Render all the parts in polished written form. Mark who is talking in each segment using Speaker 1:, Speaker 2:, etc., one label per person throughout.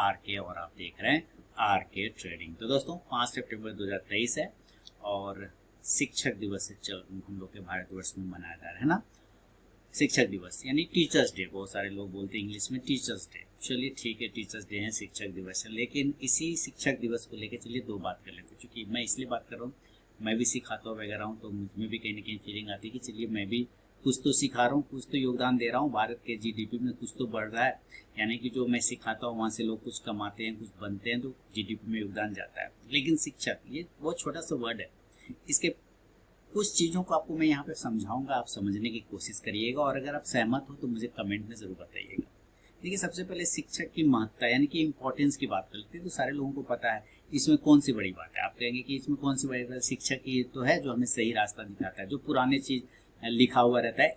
Speaker 1: Are के और आप देख रहे हैं आर के ट्रेडिंग। तो दोस्तों 5 सितंबर 2023 है और शिक्षक दिवस हम लोग के भारतवर्ष में मनाया जा रहा है ना। शिक्षक दिवस यानी टीचर्स डे, बहुत सारे लोग बोलते हैं इंग्लिश में टीचर्स डे। चलिए ठीक है, टीचर्स डे है, शिक्षक दिवस है, लेकिन इसी शिक्षक दिवस को लेकर चलिए दो बात कर लेते हैं। क्योंकि मैं इसलिए बात कर रहा हूँ, मैं भी सिखाता हूँ वगैरह हूँ, तो मुझमें भी कहीं ना कहीं फीलिंग आती है कि चलिए मैं भी कुछ तो सिखा रहा हूँ, कुछ तो योगदान दे रहा हूँ, भारत के जीडीपी में कुछ तो बढ़ रहा है। यानी कि जो मैं सिखाता हूँ वहाँ से लोग कुछ कमाते हैं, कुछ बनते हैं, तो जीडीपी में योगदान जाता है। लेकिन शिक्षक ये बहुत छोटा सा वर्ड है, इसके कुछ चीज़ों को आपको मैं यहाँ पे समझाऊंगा, आप समझने की कोशिश करिएगा और अगर आप सहमत हो तो मुझे कमेंट में ज़रूर बताइएगा। देखिए, सबसे पहले शिक्षक की महत्ता यानी कि इम्पोर्टेंस की बात करते हैं तो सारे लोगों को पता है इसमें कौन सी बड़ी बात है। आप कहेंगे कि इसमें कौन सी बड़ी बात है, शिक्षक ही तो है जो हमें सही रास्ता दिखाता है। जो पुराने चीज़ लिखा हुआ रहता है,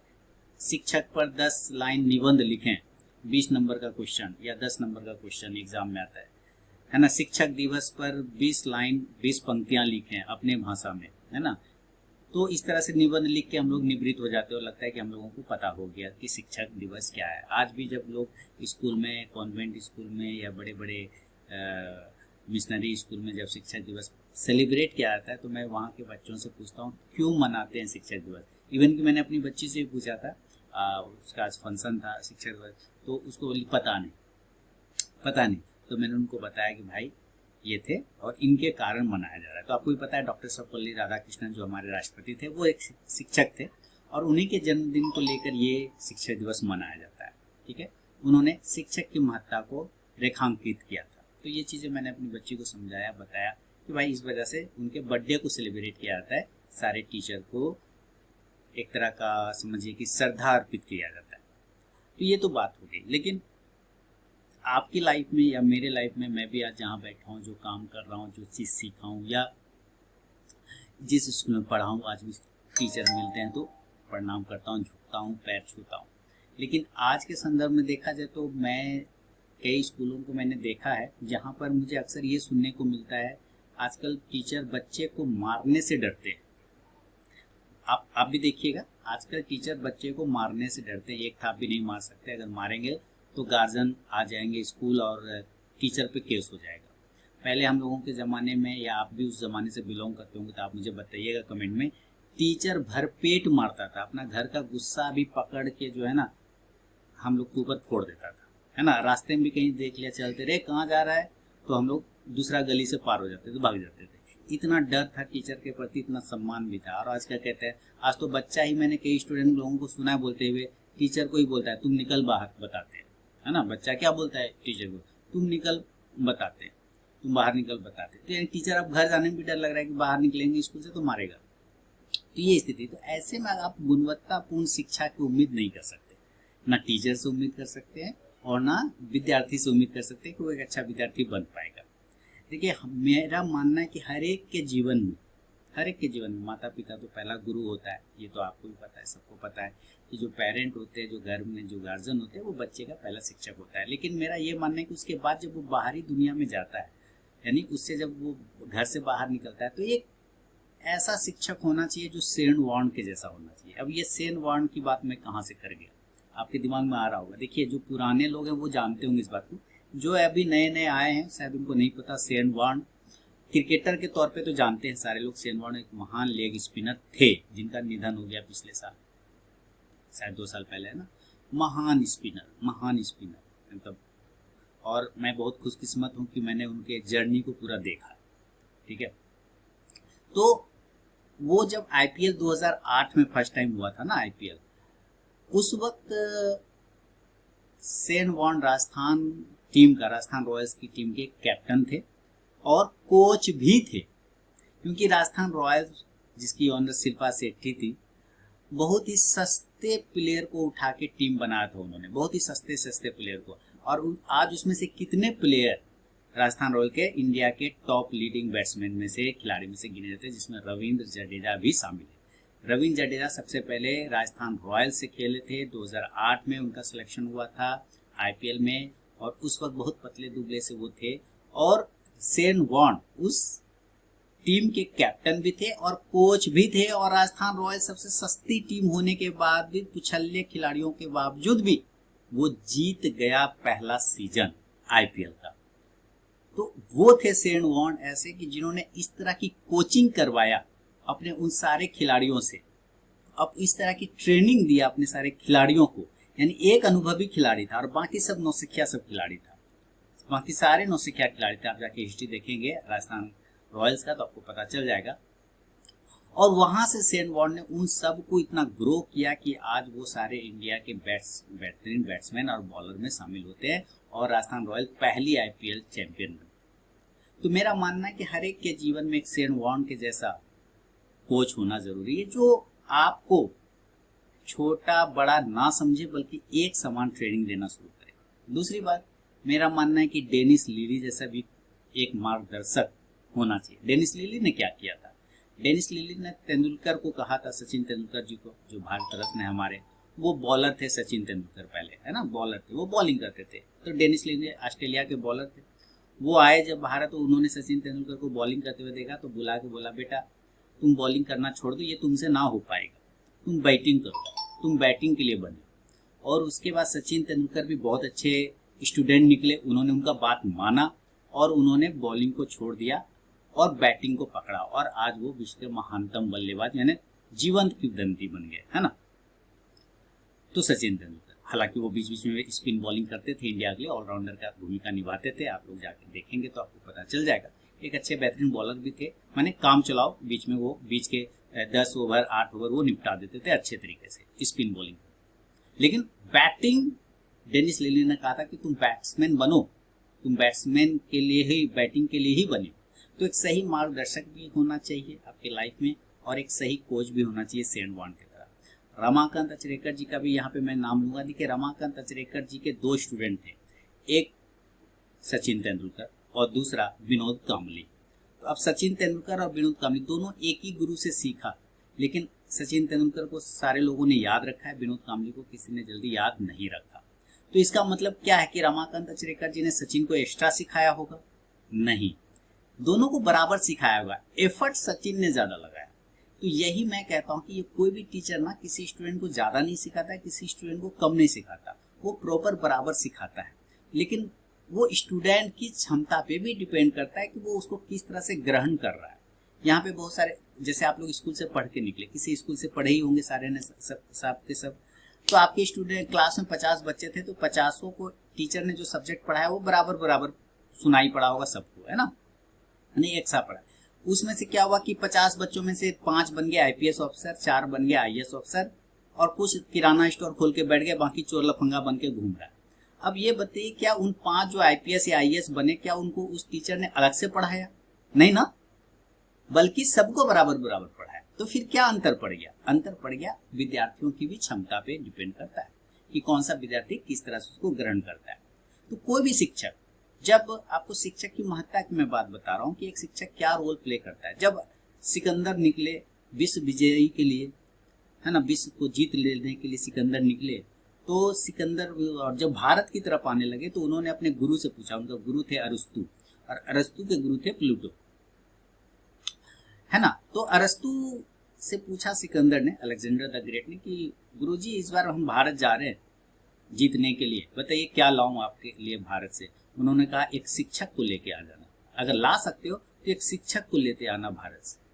Speaker 1: शिक्षक पर 10 लाइन निबंध लिखें, 20 नंबर का क्वेश्चन या 10 नंबर का क्वेश्चन एग्जाम में आता है ना। शिक्षक दिवस पर 20 लाइन 20 पंक्तियाँ लिखें अपने भाषा में, है ना। तो इस तरह से निबंध लिख के हम लोग निवृत्त हो जाते हैं और लगता है कि हम लोगों को पता हो गया कि शिक्षक दिवस क्या है। आज भी जब लोग स्कूल में, कॉन्वेंट स्कूल में या बड़े बड़े मिशनरी स्कूल में जब शिक्षक दिवस सेलिब्रेट किया जाता है तो मैं वहाँ के बच्चों से पूछता हूँ क्यों मनाते हैं शिक्षक दिवस। इवन कि मैंने अपनी बच्ची से भी पूछा था, उसका आज फंक्शन था शिक्षक दिवस, तो उसको बोली पता नहीं। तो मैंने उनको बताया कि भाई ये थे और इनके कारण मनाया जा रहा है। तो आपको भी पता है डॉक्टर सर्वपल्ली राधाकृष्णन जो हमारे राष्ट्रपति थे वो एक शिक्षक थे और उन्हीं के जन्मदिन को लेकर ये शिक्षक दिवस मनाया जाता है। ठीक है, उन्होंने शिक्षक की महत्ता को रेखांकित किया था। तो ये चीज़ें मैंने अपनी बच्ची को समझाया, बताया कि भाई इस वजह से उनके बर्थडे को सेलिब्रेट किया जाता है, सारे टीचर को एक तरह का समझिए कि श्रद्धा अर्पित किया जाता है। तो ये तो बात हो गई, लेकिन आपकी लाइफ में या मेरे लाइफ में मैं भी आज जहाँ बैठा हूँ, जो काम कर रहा हूँ, जो चीज़ सीखा हूँ या जिस स्कूल में पढ़ा हूँ, आज भी टीचर मिलते हैं तो प्रणाम करता हूँ, झुकता हूँ, पैर छूता हूँ। लेकिन आज के संदर्भ में देखा जाए तो मैं कई स्कूलों को मैंने देखा है जहाँ पर मुझे अक्सर ये सुनने को मिलता है आजकल टीचर बच्चे को मारने से डरते हैं। आप भी देखिएगा, आजकल टीचर बच्चे को मारने से डरते हैं। एक था आप भी नहीं मार सकते, अगर मारेंगे तो गार्जियन आ जाएंगे स्कूल और टीचर पे केस हो जाएगा। पहले हम लोगों के ज़माने में, या आप भी उस ज़माने से बिलोंग करते होंगे तो आप मुझे बताइएगा कमेंट में, टीचर भरपेट मारता था, अपना घर का गुस्सा भी पकड़ के जो है ना हम लोग के ऊपर फोड़ देता था, है ना। रास्ते में भी कहीं देख लिया चलते रहे कहाँ जा रहा है तो हम लोग दूसरा गली से पार हो जाते थे, भाग जाते थे। इतना डर था टीचर के प्रति, इतना सम्मान भी था। और आज क्या कहते हैं, आज तो बच्चा ही, मैंने कई स्टूडेंट लोगों को सुना है बोलते हुए, टीचर को ही बोलता है तुम निकल बाहर, बताते हैं, है ना। बच्चा क्या बोलता है टीचर को, तुम निकल, बताते हैं, तुम बाहर निकल, बताते। तो यानी टीचर अब घर जाने में भी डर लग रहा है कि बाहर निकलेंगे स्कूल से तो मारेगा। तो ये स्थिति, तो ऐसे में आप गुणवत्तापूर्ण शिक्षा की उम्मीद नहीं कर सकते, ना टीचर से उम्मीद कर सकते हैं और ना विद्यार्थी से उम्मीद कर सकते हैं कि वो एक अच्छा विद्यार्थी बन पाएगा। देखिए, मेरा मानना है कि हर एक के जीवन में माता पिता तो पहला गुरु होता है। ये तो आपको भी पता है, सबको पता है कि जो पेरेंट होते हैं, जो घर में जो गार्जियन होते हैं, वो बच्चे का पहला शिक्षक होता है। लेकिन मेरा ये मानना है कि उसके बाद जब वो बाहरी दुनिया में जाता है, यानी उससे जब वो घर से बाहर निकलता है, तो एक ऐसा शिक्षक होना चाहिए जो सेन वॉर्न के जैसा होना चाहिए। अब ये सेन वॉर्न की बात मैं कहाँ से कर गया, आपके दिमाग में आ रहा होगा। देखिए, जो पुराने लोग हैं वो जानते होंगे इस बात को, जो अभी नए नए आए हैं शायद उनको नहीं पता। सेन वॉर्न क्रिकेटर के तौर पे तो जानते हैं सारे लोग। सेन वॉर्न एक महान लेग स्पिनर थे जिनका निधन हो गया पिछले साल, शायद 2 साल पहले, है ना। महान स्पिनर मतलब, और मैं बहुत खुशकिस्मत हूँ कि मैंने उनके जर्नी को पूरा देखा। ठीक है, तो वो जब आईपीएल 2008 में फर्स्ट टाइम हुआ था ना आईपीएल, उस वक्त सेन वॉर्न राजस्थान रॉयल्स की टीम के कैप्टन थे और कोच भी थे। क्योंकि राजस्थान रॉयल्स, जिसकी ओनर शिल्पा शेट्टी थी, बहुत ही सस्ते प्लेयर को उठा के टीम बनाया था उन्होंने, बहुत ही सस्ते प्लेयर को। और आज उसमें से कितने प्लेयर राजस्थान रॉयल के इंडिया के टॉप लीडिंग बैट्समैन में से, खिलाड़ी में से गिने जाते हैं, जिसमें रविंद्र जडेजा भी शामिल है। रविंद्र जडेजा सबसे पहले राजस्थान रॉयल से खेले थे, 2008 में उनका सिलेक्शन हुआ था आईपीएल में, और उस वक्त बहुत पतले दुबले से वो थे। और सेन वॉर्न उस टीम के कैप्टन भी थे और कोच भी थे, और राजस्थान रॉयल सबसे सस्ती टीम होने के बाद भी, कुछल्ले खिलाड़ियों के बावजूद भी, वो जीत गया पहला सीजन आईपीएल का। तो वो थे सेन वॉन ऐसे कि जिन्होंने इस तरह की कोचिंग करवाया अपने उन सारे खिलाड़ियों से, अब इस तरह की ट्रेनिंग दिया अपने सारे खिलाड़ियों को। यानी एक अनुभवी खिलाड़ी था और बाकी सब नौसिखिया सब खिलाड़ी था, बाकी सारे नौसिखिया खिलाड़ी थे। आप जाके हिस्ट्री देखेंगे राजस्थान रॉयल्स का तो आपको पता चल जाएगा। और वहां से सेन वॉन ने उन सब को इतना ग्रो किया कि आज वो सारे इंडिया के बेहतरीन बैट्समैन और बॉलर में शामिल होते हैं और राजस्थान रॉयल पहली आईपीएल चैंपियन बनी। तो मेरा मानना है कि हर एक के जीवन में एक सेन वॉन के जैसा कोच होना जरूरी है, जो आपको छोटा बड़ा ना समझे बल्कि एक समान ट्रेनिंग देना शुरू करे। दूसरी बात, मेरा मानना है कि डेनिस लीली जैसा भी एक मार्गदर्शक होना चाहिए। डेनिस लीली ने क्या किया था? डेनिस लीली ने तेंदुलकर को कहा था, सचिन तेंदुलकर जी को, जो भारत रत्न है हमारे, वो बॉलर थे सचिन तेंदुलकर पहले, है ना, बॉलर थे, वो बॉलिंग करते थे। तो डेनिस लीली ऑस्ट्रेलिया के बॉलर थे, वो आए जब भारत, तो उन्होंने सचिन तेंदुलकर को बॉलिंग करते हुए देखा तो बुला के बोला, बेटा तुम बॉलिंग करना छोड़ दो, ये तुमसे ना हो पाएगा, तुम बैटिंग करो, तुम बैटिंग के लिए बने। और उसके बाद सचिन तेंदुलकर भी बहुत अच्छे स्टूडेंट निकले, उन्होंने उनका बात माना और उन्होंने बॉलिंग को छोड़ दिया और बैटिंग को पकड़ा और आज वो विश्व के महानतम बल्लेबाज यानी जीवंत किंवदंती बन गए, है ना। तो सचिन तेंदुलकर, हालांकि वो बीच बीच में स्पिन बॉलिंग करते थे, इंडिया के लिए ऑलराउंडर का भूमिका निभाते थे, आप लोग जाके देखेंगे तो आपको पता चल जाएगा। एक अच्छे बेहतरीन बॉलर भी थे, माने काम चलाओ, बीच में वो बीच के 10 ओवर 8 ओवर वो निपटा देते थे अच्छे तरीके से स्पिन बॉलिंग। लेकिन बैटिंग, डेनिस लीली ने कहा था कि तुम बैट्समैन बनो, तुम बैट्समैन के लिए ही, बैटिंग के लिए ही बने। तो एक सही मार्गदर्शक भी होना चाहिए आपके लाइफ में और एक सही कोच भी होना चाहिए सेन वॉन की तरह। रमाकांत अचरेकर जी का भी यहाँ पे मैं नाम लूंगा। देखिए रमाकांत अचरेकर जी के 2 स्टूडेंट थे, एक सचिन तेंदुलकर और दूसरा विनोद कांबली। तो अब सचिन तेंदुलकर और विनोद कांबली दोनों एक ही गुरु से सीखा, लेकिन सचिन तेंदुलकर को सारे लोगों ने याद रखा है, विनोद कांबली को किसी ने जल्दी याद नहीं रखा। तो इसका मतलब क्या है कि रमाकांत अचरेकर जी ने सचिन को एक्स्ट्रा सिखाया होगा? नहीं, दोनों को बराबर सिखाया होगा, एफर्ट सचिन ने ज्यादा लगाया। तो यही मैं कहता हूँ कि ये कोई भी टीचर ना किसी स्टूडेंट को ज्यादा नहीं सिखाता है, किसी स्टूडेंट को कम नहीं सिखाता, वो प्रॉपर बराबर सिखाता है। लेकिन वो स्टूडेंट की क्षमता पे भी डिपेंड करता है कि वो उसको किस तरह से ग्रहण कर रहा है। यहाँ पे बहुत सारे, जैसे आप लोग स्कूल से पढ़ के निकले, किसी स्कूल से पढ़े ही होंगे सारे ने, सब के सब। तो आपके स्टूडेंट क्लास में 50 बच्चे थे, तो 50 को टीचर ने जो सब्जेक्ट पढ़ाया वो बराबर बराबर सुनाई पड़ा होगा सबको, है ना, नहीं एक सा पड़ा। उसमें से क्या हुआ कि 50 बच्चों में से 5 बन गए आईपीएस ऑफिसर, 4 बन गए आईएएस ऑफिसर और कुछ किराना स्टोर खोल के बैठ गए, बाकी चोर लफंगा बन के घूम रहा है। अब ये बताइए, क्या उन 5 जो आईपीएस या आईएएस बने, क्या उनको उस टीचर ने अलग से पढ़ाया? नहीं ना, बल्कि सबको बराबर बराबर पढ़ाया। तो फिर क्या अंतर पड़ गया? अंतर पड़ गया विद्यार्थियों की भी क्षमता पे डिपेंड करता है कि कौन सा विद्यार्थी किस तरह से उसको ग्रहण करता है। तो कोई भी शिक्षक, जब आपको शिक्षक की महत्ता की मैं बात बता रहा हूँ कि एक शिक्षक क्या रोल प्ले करता है। जब सिकंदर निकले विश्व विजयी के लिए, है ना, विश्व को जीत लेने के लिए सिकंदर निकले, तो सिकंदर और जब भारत की तरफ आने लगे तो उन्होंने अपने गुरु से पूछा, उनका गुरु थे अरस्तु और अरस्तु के गुरु थे प्लूटो, है ना। तो अरस्तु से पूछा सिकंदर ने, अलेक्जेंडर द ग्रेट ने, कि गुरुजी इस बार हम भारत जा रहे हैं जीतने के लिए, बताइए क्या लाऊं आपके लिए भारत से? उन्होंने कहा एक शिक्षक को लेके आ जाना, अगर ला सकते हो तो एक शिक्षक को लेते आना भारत से।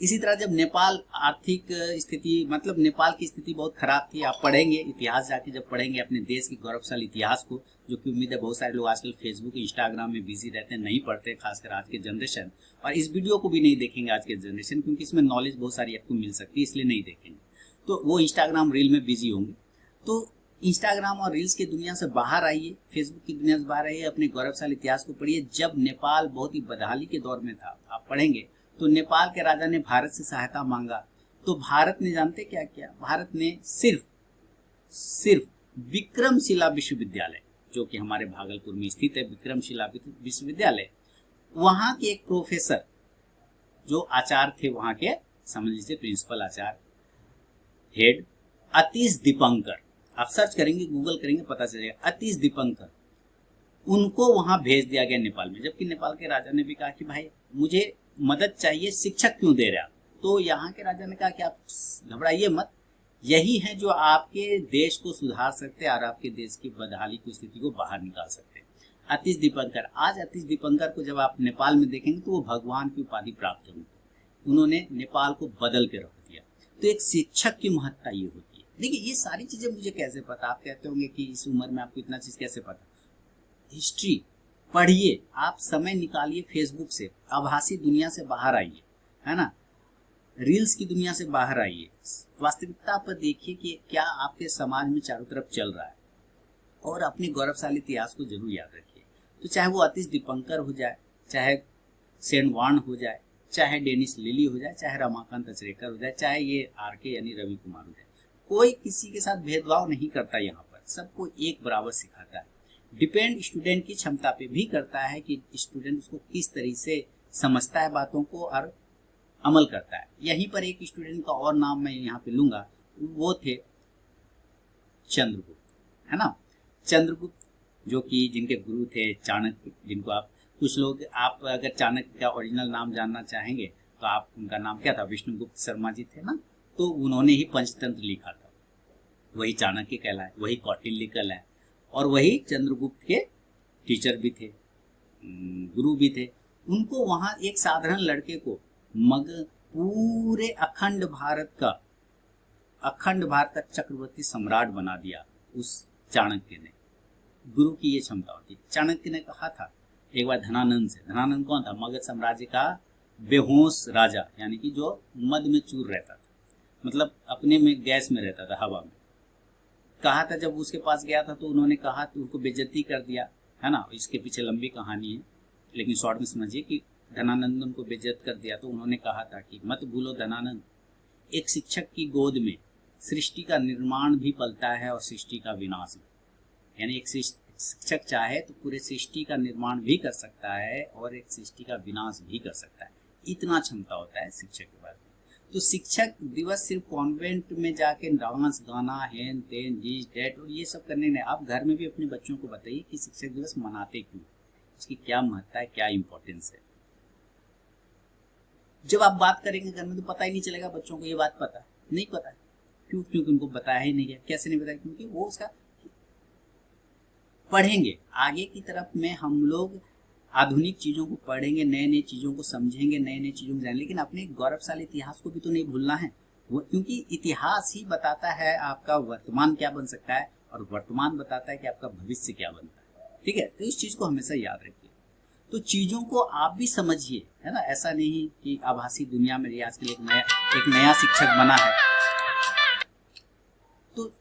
Speaker 1: इसी तरह जब नेपाल आर्थिक स्थिति, मतलब नेपाल की स्थिति बहुत खराब थी, आप पढ़ेंगे इतिहास, जाके जब पढ़ेंगे अपने देश की गौरवशाली इतिहास को, जो कि उम्मीद है बहुत सारे लोग आजकल फेसबुक इंस्टाग्राम में बिजी रहते हैं, नहीं पढ़ते, खासकर आज के जनरेशन, और इस वीडियो को भी नहीं देखेंगे आज के जनरेशन, क्योंकि इसमें नॉलेज बहुत सारी आपको मिल सकती है, इसलिए नहीं देखेंगे। तो वो इंस्टाग्राम रील में बिजी होंगे। तो इंस्टाग्राम और रील्स की दुनिया से बाहर आइए, फेसबुक की दुनिया से बाहर आइए, अपने गौरवशाली इतिहास को पढ़िए। जब नेपाल बहुत ही बदहाली के दौर में था, आप पढ़ेंगे, तो नेपाल के राजा ने भारत से सहायता मांगा, तो भारत ने जानते क्या किया? भारत ने सिर्फ विक्रमशिला विश्वविद्यालय, जो कि हमारे भागलपुर में स्थित है, विक्रमशिला विश्वविद्यालय, वहां के एक प्रोफेसर जो आचार्य थे, वहां के समझ लीजिए प्रिंसिपल आचार्य, हेड, अतीश दीपंकर, आप सर्च करेंगे, गूगल करेंगे, पता चलेगा, अतीश दीपंकर, उनको वहां भेज दिया गया नेपाल में। जबकि नेपाल के राजा ने भी कहा कि भाई मुझे मदद चाहिए, शिक्षक क्यों दे रहे आप? तो यहाँ के राजा ने कहा कि आप घबराइए मत, यही है जो आपके देश को सुधार सकते हैं और आपके देश की बदहाली की स्थिति को बाहर निकाल सकते हैं। अतीश दीपंकर, आज अतीश दीपंकर को जब आप नेपाल में देखेंगे तो वो भगवान की उपाधि प्राप्त है उनको। उन्होंने नेपाल को बदल के रख दिया। तो एक शिक्षक की महत्ता ये होती है। देखिए ये सारी चीजें मुझे कैसे पता, आप कहते होंगे कि इस उम्र में आपको इतना चीज कैसे पता। हिस्ट्री पढ़िए, आप समय निकालिए, फेसबुक से आभासी दुनिया से बाहर आइए, है ना, रील्स की दुनिया से बाहर आइए, वास्तविकता पर देखिए कि क्या आपके समाज में चारों तरफ चल रहा है, और अपने गौरवशाली इतिहास को जरूर याद रखिए। तो चाहे वो अतीश दीपंकर हो जाए, चाहे सेन वान हो जाए, चाहे डेनिस लिली हो जाए, चाहे रमाकांत अचरेकर हो जाए, चाहे ये आरके यानी रवि कुमार हो जाए, कोई किसी के साथ भेदभाव नहीं करता। यहाँ पर सबको एक बराबर सिखाता है। डिपेंड स्टूडेंट की क्षमता पे भी करता है कि स्टूडेंट उसको किस तरीके से समझता है बातों को और अमल करता है। यहीं पर एक स्टूडेंट का और नाम मैं यहाँ पे लूंगा, वो थे चंद्रगुप्त, है ना। चंद्रगुप्त जो कि जिनके गुरु थे चाणक्य, जिनको आप कुछ लोग, आप अगर चाणक्य का ओरिजिनल नाम जानना चाहेंगे तो आप, उनका नाम क्या था, विष्णुगुप्त शर्मा जी थे ना। तो उन्होंने ही पंचतंत्र लिखा था, वही चाणक्य कहलाए, वही कौटिल्य कहलाए, और वही चंद्रगुप्त के टीचर भी थे, गुरु भी थे। उनको वहाँ एक साधारण लड़के को पूरे अखंड भारत का चक्रवर्ती सम्राट बना दिया उस चाणक्य ने। गुरु की ये क्षमता होती है। चाणक्य ने कहा था एक बार धनानंद से, धनानंद कौन था, मगध साम्राज्य का बेहोश राजा, यानी कि जो मद में चूर रहता था, मतलब अपने में गैस में रहता था, हवा में। कहा था जब उसके पास गया था तो उन्होंने कहा तो उनको बेइज्जती कर दिया, है ना। इसके पीछे लंबी कहानी है, लेकिन शॉर्ट में समझिए कि धनानंद उनको बेइज्जत कर दिया। तो उन्होंने कहा था कि मत भूलो धनानंद, एक शिक्षक की गोद में सृष्टि का निर्माण भी पलता है और सृष्टि का विनाश भी। यानी एक शिक्षक चाहे तो पूरे सृष्टि का निर्माण भी कर सकता है और एक सृष्टि का विनाश भी कर सकता है। इतना क्षमता होता है शिक्षक के बारे में। तो शिक्षक दिवस सिर्फ कॉन्वेंट में जाके डांस गाना हेन तेन डीज डेट और ये सब करने नहीं। आप घर में भी अपने बच्चों को बताइए कि शिक्षक दिवस मनाते क्यों, उसकी क्या महत्ता है, क्या इंपॉर्टेंस है। जब आप बात करेंगे घर में तो पता ही नहीं चलेगा बच्चों को ये बात पता नहीं, पता है क्यों, क्योंकि उनको बताया ही नहीं गया। कैसे नहीं बताया, क्योंकि वो उसका पढ़ेंगे आगे की तरफ में। हम लोग आधुनिक चीजों को पढ़ेंगे, नए नए चीजों को समझेंगे, नए नए चीजों को जानेंगे, लेकिन अपने गौरवशाली इतिहास को भी तो नहीं भूलना है वो, क्योंकि इतिहास ही बताता है आपका वर्तमान क्या बन सकता है और वर्तमान बताता है कि आपका भविष्य क्या बनता है। ठीक है, तो इस चीज को हमेशा याद रखिए। तो चीजों को आप भी समझिए, है ना। ऐसा नहीं कि आभासी दुनिया में रियाज के लिए एक नया शिक्षक बना है, तो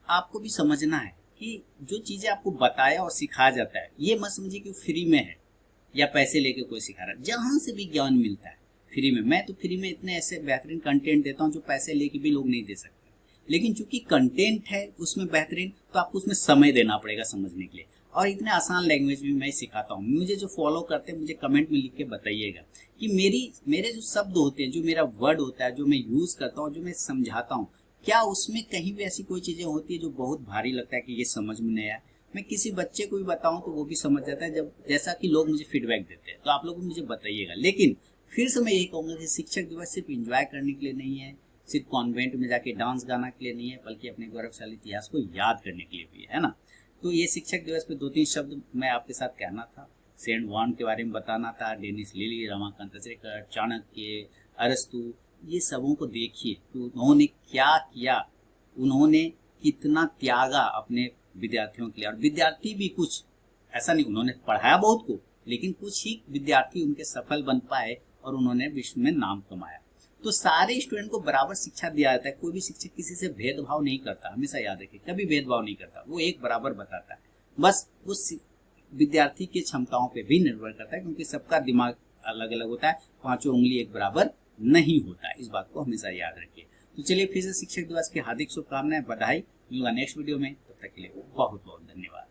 Speaker 1: आपको भी समझना है कि जो चीजें आपको बताया और सिखाया जाता है, ये मत समझिए कि फ्री में है या पैसे लेके कोई सिखा रहा है। जहां से भी ज्ञान मिलता है फ्री में, मैं तो फ्री में इतने ऐसे बेहतरीन कंटेंट देता हूं जो पैसे लेके भी लोग नहीं दे सकते, लेकिन चूंकि कंटेंट है उसमें बेहतरीन, तो आपको उसमें समय देना पड़ेगा समझने के लिए। और इतने आसान लैंग्वेज में मैं सिखाता हूँ। मुझे जो फॉलो करते हैं मुझे कमेंट में लिख के बताइएगा कि मेरे जो शब्द होते हैं, जो मेरा वर्ड होता है, जो मैं यूज करता हूँ, जो मैं समझाता हूँ, क्या उसमें कहीं भी ऐसी कोई चीजें होती है जो बहुत भारी लगता है कि ये समझ में नहीं आया। मैं किसी बच्चे को भी बताऊं तो वो भी समझ जाता है, जब जैसा कि लोग मुझे फीडबैक देते हैं। तो आप लोग मुझे बताइएगा। लेकिन फिर से मैं यही कहूँगा कि शिक्षक दिवस सिर्फ इंजॉय करने के लिए नहीं है, सिर्फ कॉन्वेंट में जाके डांस गाना के लिए नहीं है, बल्कि अपने गौरवशाली इतिहास को याद करने के लिए भी है ना। तो ये शिक्षक दिवस पे 2-3 शब्द मैं आपके साथ कहना था। सेंट वान के बारे में बताना था, डेनिस लिली, रमाकांत अचरेकर, चाणक्य, अरस्तु, ये सबों को देखिए तो उन्होंने क्या किया, उन्होंने कितना त्यागा अपने विद्यार्थियों के लिए। और विद्यार्थी भी कुछ ऐसा नहीं, उन्होंने पढ़ाया बहुत को, लेकिन कुछ ही विद्यार्थी उनके सफल बन पाए और उन्होंने विश्व में नाम कमाया। तो सारे स्टूडेंट को बराबर शिक्षा दिया जाता है। कोई भी शिक्षक किसी से भेदभाव नहीं करता, हमेशा याद रखिए, कभी भेदभाव नहीं करता, वो एक बराबर बताता है। बस उस विद्यार्थी की क्षमताओं पे भी निर्भर करता है, क्योंकि सबका दिमाग अलग अलग होता है, पांचों उंगली एक बराबर नहीं होता है। इस बात को हमेशा याद रखिए। तो चलिए फिर से शिक्षक दिवस की हार्दिक शुभकामनाएं, बधाई। मिलूंगा नेक्स्ट वीडियो में, तब तक के लिए बहुत बहुत धन्यवाद।